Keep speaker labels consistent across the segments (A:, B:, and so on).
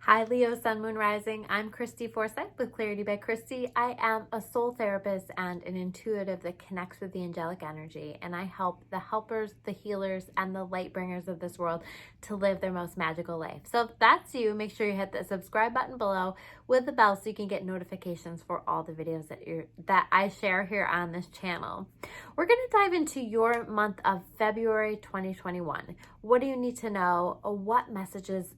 A: Hi, Leo, Sun, Moon, Rising. I'm Christy Forsyth with Clarity by Christy. I am a soul therapist and an intuitive that connects with the angelic energy, and I help the helpers, the healers, and the light bringers of this world to live their most magical life. So if that's you, make sure you hit the subscribe button below with the bell so you can get notifications for all the videos that I share here on this channel. We're going to dive into your month of February 2021. What do you need to know? What messages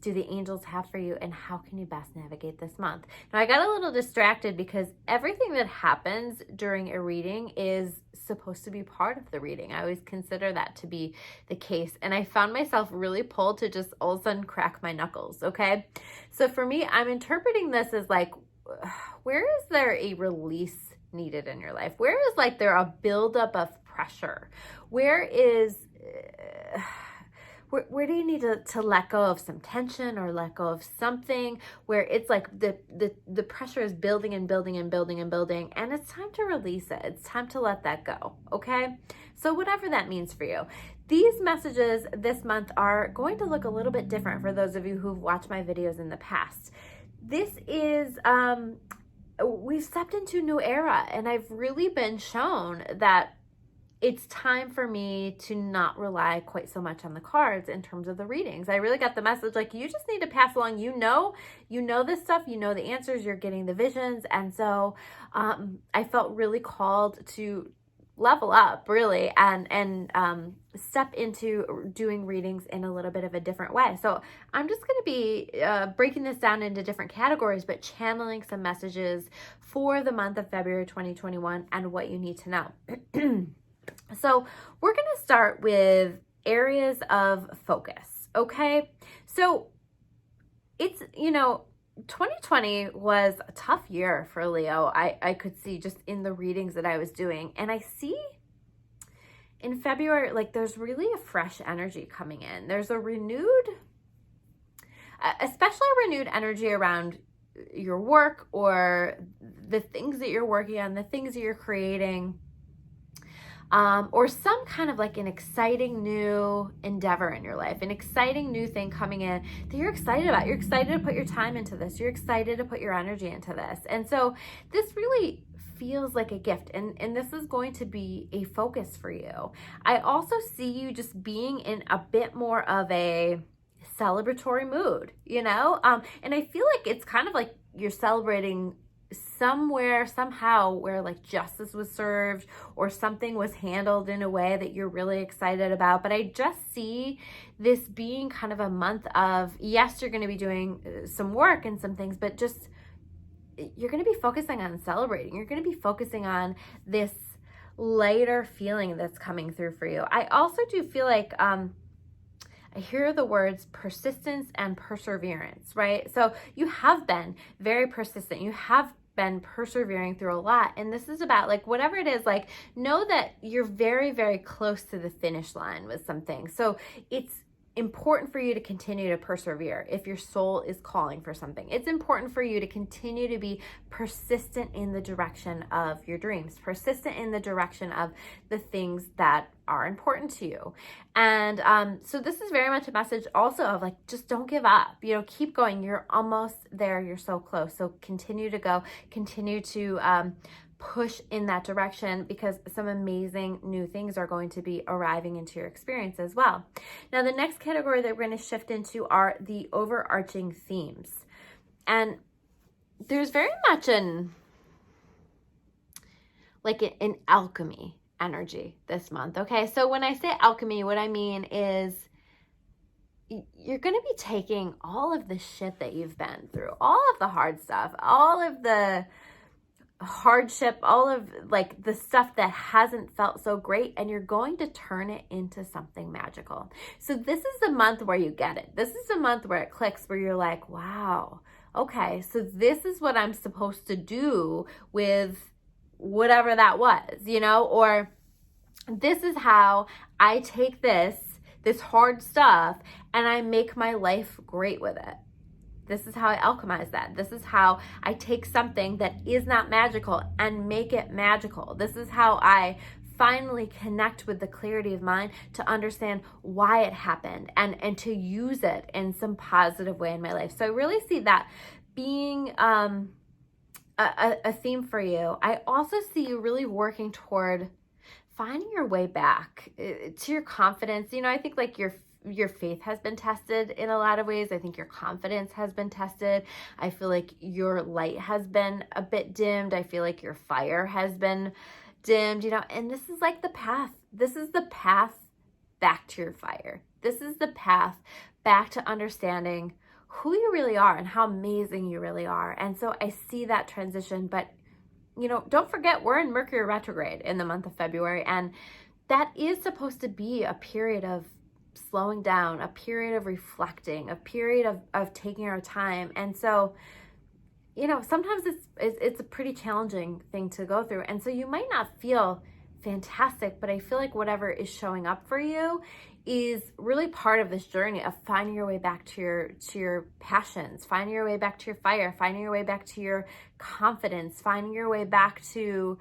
A: do the angels have for you, and how can you best navigate this month? Now, I got a little distracted because everything that happens during a reading is supposed to be part of the reading. I always consider that to be the case, and I found myself really pulled to just all of a sudden crack my knuckles, okay? So for me, I'm interpreting this as like, where is there a release needed in your life? Where is like there a buildup of pressure? Where do you need to let go of some tension or let go of something where it's like the pressure is building and building and building and building, and it's time to release it. It's time to let that go, okay? So whatever that means for you. These messages this month are going to look a little bit different for those of you who've watched my videos in the past. This is, we've stepped into a new era, and I've really been shown that it's time for me to not rely quite so much on the cards in terms of the readings. I really got the message, like, you just need to pass along, you know this stuff, you know the answers, you're getting the visions. And so I felt really called to level up, really, and step into doing readings in a little bit of a different way. So I'm just going to be breaking this down into different categories, but channeling some messages for the month of February 2021 and what you need to know. So we're going to start with areas of focus, okay? So it's, 2020 was a tough year for Leo. I could see just in the readings that I was doing. And I see in February, like, there's really a fresh energy coming in. There's a especially renewed energy around your work or the things that you're working on, the things that you're creating. Or some kind of like an exciting new endeavor in your life, an exciting new thing coming in that you're excited about. You're excited to put your time into this. You're excited to put your energy into this. And so this really feels like a gift, and this is going to be a focus for you. I also see you just being in a bit more of a celebratory mood, and I feel like it's kind of like you're celebrating somewhere, somehow, where like justice was served or something was handled in a way that you're really excited about. But I just see this being kind of a month of, yes, you're going to be doing some work and some things, but just you're going to be focusing on celebrating. You're going to be focusing on this lighter feeling that's coming through for you. I also do feel like I hear the words persistence and perseverance, right? So you have been very persistent. You have been persevering through a lot. And this is about, like, whatever it is, like, know that you're very, very close to the finish line with something. So it's important for you to continue to persevere if your soul is calling for something. It's important for you to continue to be persistent in the direction of your dreams, persistent in the direction of the things that are important to you. And so this is very much a message also of, like, just don't give up, keep going. You're almost there. You're so close. So continue to go, continue to push in that direction, because some amazing new things are going to be arriving into your experience as well. Now, the next category that we're going to shift into are the overarching themes. And there's very much an alchemy energy this month, okay? So when I say alchemy, what I mean is you're going to be taking all of the shit that you've been through, all of the hard stuff, all of the hardship, all of like the stuff that hasn't felt so great, and you're going to turn it into something magical. So this is the month where you get it. This is the month where it clicks, where you're like, wow, okay, so this is what I'm supposed to do with whatever that was, or this is how I take this hard stuff and I make my life great with it. This is how I alchemize that. This is how I take something that is not magical and make it magical. This is how I finally connect with the clarity of mind to understand why it happened and to use it in some positive way in my life. So I really see that being a theme for you. I also see you really working toward finding your way back to your confidence. I think like your faith has been tested in a lot of ways. I think your confidence has been tested. I feel like your light has been a bit dimmed. I feel like your fire has been dimmed, and this is like the path. This is the path back to your fire. This is the path back to understanding who you really are and how amazing you really are. And so I see that transition, but don't forget, we're in Mercury retrograde in the month of February, and that is supposed to be a period of slowing down, a period of reflecting, a period of taking our time. And so, sometimes it's a pretty challenging thing to go through. And so you might not feel fantastic, but I feel like whatever is showing up for you is really part of this journey of finding your way back to your passions, finding your way back to your fire, finding your way back to your confidence, finding your way back to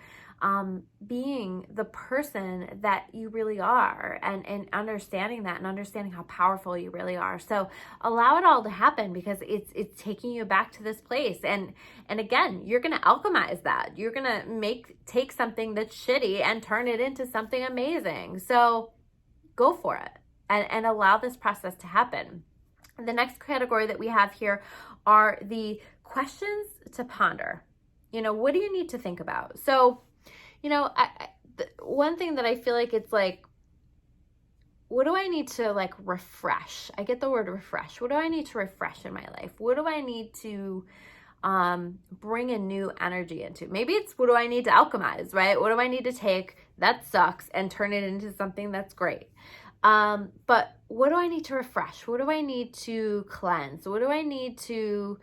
A: being the person that you really are, and understanding that and understanding how powerful you really are. So allow it all to happen, because it's taking you back to this place. And again, you're going to alchemize that. You're going to take something that's shitty and turn it into something amazing. So go for it and allow this process to happen. The next category that we have here are the questions to ponder. What do you need to think about? So, one thing that I feel like it's like, what do I need to like refresh? I get the word refresh. What do I need to refresh in my life? What do I need to bring a new energy into? Maybe it's, what do I need to alchemize, right? What do I need to take that sucks and turn it into something that's great? But what do I need to refresh? What do I need to cleanse? What do I need to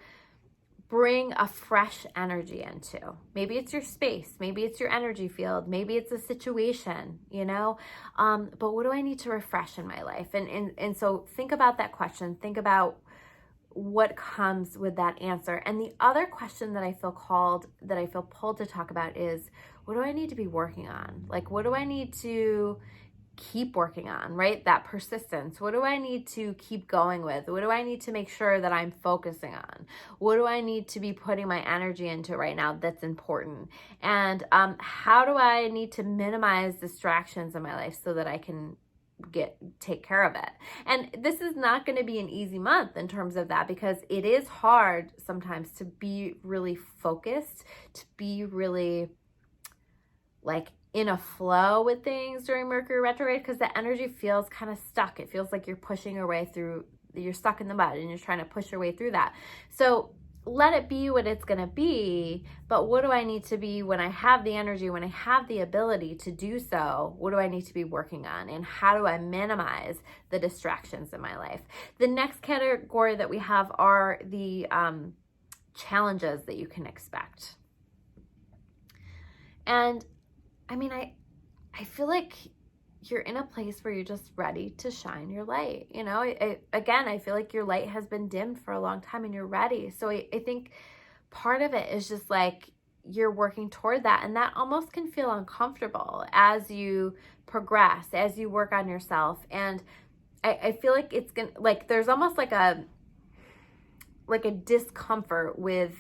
A: bring a fresh energy into? Maybe it's your space, maybe it's your energy field, maybe it's a situation, but what do I need to refresh in my life? And so think about that question. Think about what comes with that answer. And the other question that I feel pulled to talk about is, what do I need to be working on? Like, what do I need to keep working on, right? That persistence. What do I need to keep going with? What do I need to make sure that I'm focusing on? What do I need to be putting my energy into right now that's important? And how do I need to minimize distractions in my life so that I can take care of it? And this is not going to be an easy month in terms of that, because it is hard sometimes to be really focused, to be really like in a flow with things during Mercury retrograde, because the energy feels kind of stuck. It feels like you're pushing your way through, you're stuck in the mud and you're trying to push your way through that. So let it be what it's going to be. But what do I need to be when I have the energy, when I have the ability to do so? What do I need to be working on? And how do I minimize the distractions in my life? The next category that we have are the challenges that you can expect. And I mean, I feel like you're in a place where you're just ready to shine your light. Again, I feel like your light has been dimmed for a long time and you're ready. So I think part of it is just like you're working toward that, and that almost can feel uncomfortable as you progress, as you work on yourself. And I feel like it's gonna, like, there's almost like a discomfort with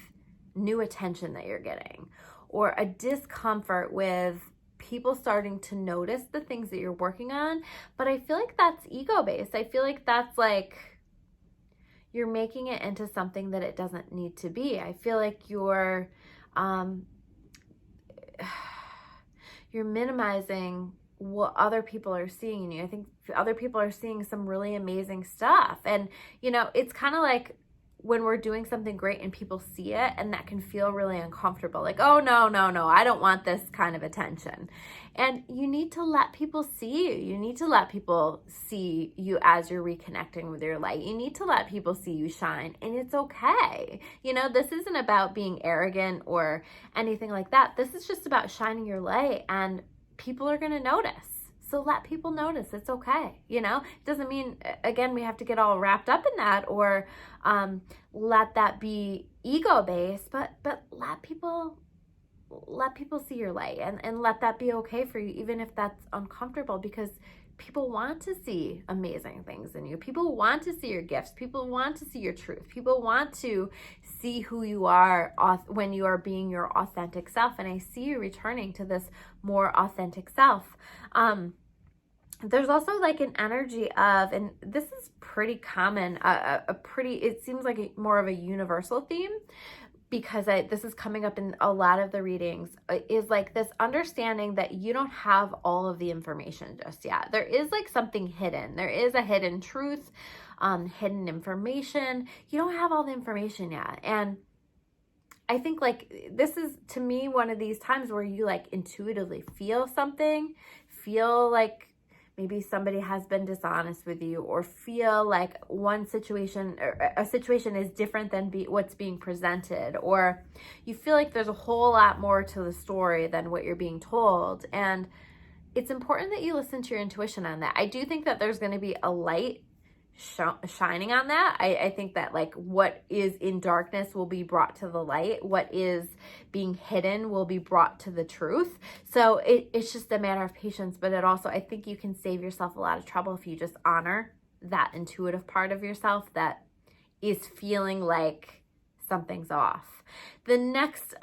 A: new attention that you're getting, or a discomfort with people starting to notice the things that you're working on. But I feel like that's ego-based. I feel like that's like you're making it into something that it doesn't need to be. I feel like you're minimizing what other people are seeing in you. I think other people are seeing some really amazing stuff. And, it's kind of like when we're doing something great and people see it, and that can feel really uncomfortable. Like, oh, no, I don't want this kind of attention. And you need to let people see you. You need to let people see you as you're reconnecting with your light. You need to let people see you shine, and it's okay. This isn't about being arrogant or anything like that. This is just about shining your light, and people are going to notice. So let people notice. It's okay. It doesn't mean, again, we have to get all wrapped up in that, or let that be ego-based, but let people let people see your light, and let that be okay for you, even if that's uncomfortable, because people want to see amazing things in you. People want to see your gifts. People want to see your truth. People want to see who you are when you are being your authentic self. And I see you returning to this more authentic self. There's also like an energy of, and this is pretty common, it seems like more of a universal theme, because this is coming up in a lot of the readings, is like this understanding that you don't have all of the information just yet. There is like something hidden. There is a hidden truth, hidden information. You don't have all the information yet. And I think like this is, to me, one of these times where you like intuitively feel something, feel like maybe somebody has been dishonest with you, or feel like one situation or a situation is different than what's being presented, or you feel like there's a whole lot more to the story than what you're being told. And it's important that you listen to your intuition on that. I do think that there's going to be a light shining on that. I think that like what is in darkness will be brought to the light. What is being hidden will be brought to the truth. So it's just a matter of patience, but it also, I think you can save yourself a lot of trouble if you just honor that intuitive part of yourself that is feeling like something's off. The next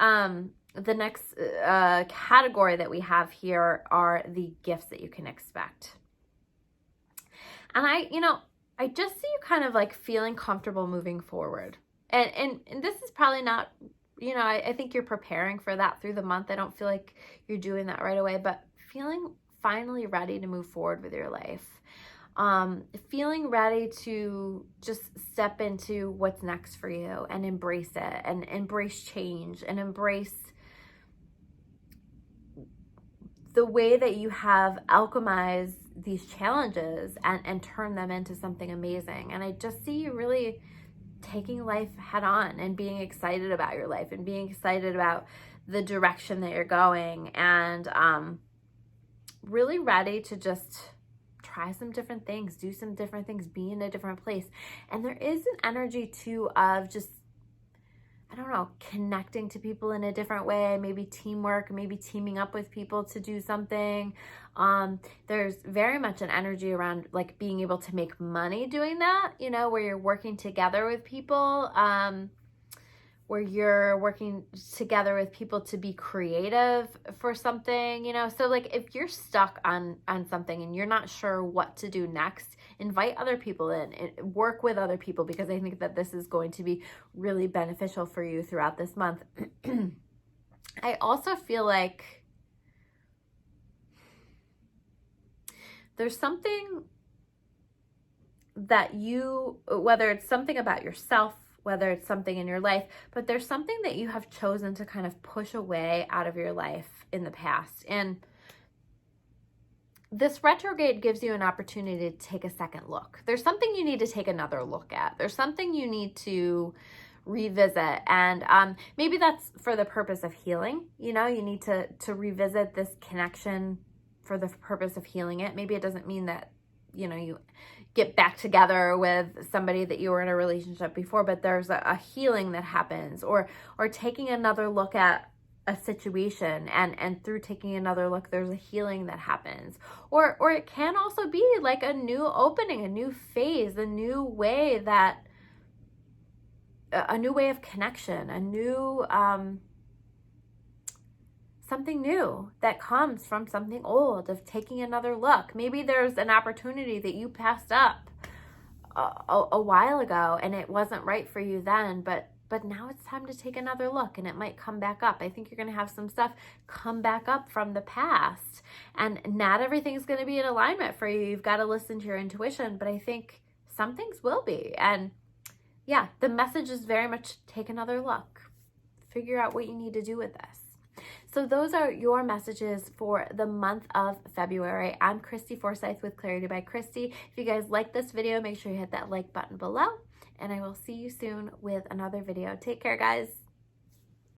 A: category that we have here are the gifts that you can expect. And I just see you kind of like feeling comfortable moving forward. And this is probably not, I think you're preparing for that through the month. I don't feel like you're doing that right away, but feeling finally ready to move forward with your life. Feeling ready to just step into what's next for you and embrace it, and embrace change, and embrace the way that you have alchemized these challenges and turn them into something amazing. And I just see you really taking life head on and being excited about your life and being excited about the direction that you're going, and really ready to just try some different things, do some different things, be in a different place. And there is an energy too of just, I don't know, connecting to people in a different way, maybe teamwork, maybe teaming up with people to do something. There's very much an energy around like being able to make money doing that, where you're working together with people, where you're working together with people to be creative for something, So like if you're stuck on something and you're not sure what to do next, invite other people in, work with other people, because I think that this is going to be really beneficial for you throughout this month. I also feel like there's something that whether it's something about yourself, whether it's something in your life, but there's something that you have chosen to kind of push away out of your life in the past. And this retrograde gives you an opportunity to take a second look. There's something you need to take another look at. There's something you need to revisit. And maybe that's for the purpose of healing. You need to revisit this connection for the purpose of healing it. Maybe it doesn't mean that, you get back together with somebody that you were in a relationship before, but there's a healing that happens, or taking another look at a situation, and through taking another look, there's a healing that happens. Or it can also be like a new opening, a new phase, a new way of connection, a new, something new that comes from something old, of taking another look. Maybe there's an opportunity that you passed up a while ago and it wasn't right for you then, but now it's time to take another look, and it might come back up. I think you're going to have some stuff come back up from the past, and not everything's going to be in alignment for you. You've got to listen to your intuition, but I think some things will be. And yeah, the message is very much take another look. Figure out what you need to do with this. So those are your messages for the month of February. I'm Christy Forsyth with Clarity by Christy. If you guys like this video, make sure you hit that like button below, and I will see you soon with another video. Take care, guys.